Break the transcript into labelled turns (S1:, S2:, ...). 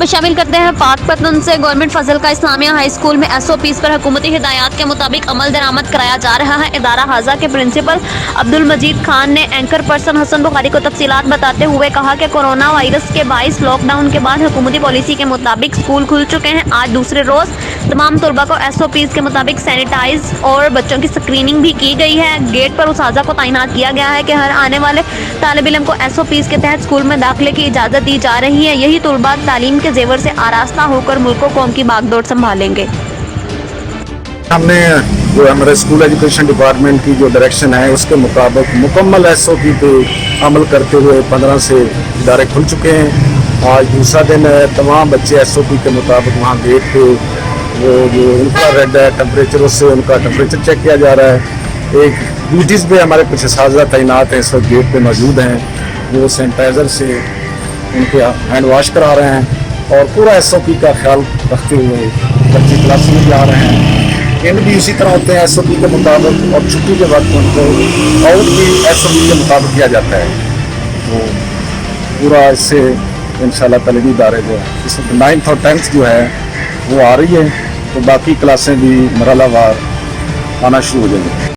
S1: میں شامل کرتے ہیں پاکپتن سے گورنمنٹ فضل کا اسلامیہ ہائی اسکول میں ایس او پیز پر حکومتی ہدایات کے مطابق عمل درآمد کرایا جا رہا ہے۔ ادارہ حاضہ کے پرنسپل عبدالمجید خان نے اینکر پرسن حسن بخاری کو تفصیلات بتاتے ہوئے کہا کہ کورونا وائرس کے باعث لاک ڈاؤن کے بعد حکومتی پالیسی کے مطابق اسکول کھل چکے ہیں۔ آج دوسرے روز تمام طلباء کو ایس او پیز کے مطابق سینیٹائز اور بچوں کی اسکریننگ بھی کی گئی ہے۔ گیٹ پر اساتذہ کو تعینات کیا گیا ہے کہ ہر آنے والے طالب علم کو ایس او پیز کے تحت اسکول میں داخلے کی اجازت دی جا رہی ہے۔ یہی طلباء تعلیم کے زیور سے آراستہ ہو کر ملک و قوم کی باغ دوڑ سنبھالیں گے۔
S2: ہم نے جو ہمارے اسکول ایجوکیشن ڈپارٹمنٹ کی جو ڈائریکشن ہے اس کے مطابق مکمل ایس او پی پہ عمل کرتے ہوئے 15 سے ادارے کھل چکے ہیں۔ آج دوسرا دن ہے، تمام بچے ایس او پی کے مطابق وہاں گیٹ پہ وہ جو انفرا ریڈ ہے ٹمپریچر، اس سے ان کا ٹمپریچر چیک کیا جا رہا ہے۔ ایک ڈیوٹیز پہ ہمارے کچھ اساتذہ تعینات ہیں، اس وقت گیٹ پہ موجود ہیں، وہ سینیٹائزر سے ان کے ہینڈ واش کرا رہے ہیں اور پورا ایس او پی کا خیال رکھتے ہوئے بچے کلاس میں جا رہے ہیں۔ ان بھی اسی طرح ہوتے ہیں ایس او پی کے مطابق، اور چھٹی کے وقت ان کو آؤٹ بھی ایس او پی کے مطابق کیا جاتا ہے۔ تو پورا اس سے انشاءاللہ تعلیمی ادارے جو ہے اس وقت 9th اور 10th جو ہے وہ آ رہی ہے، تو باقی کلاسیں بھی مرحلہ وار آنا شروع ہو جائیں گی۔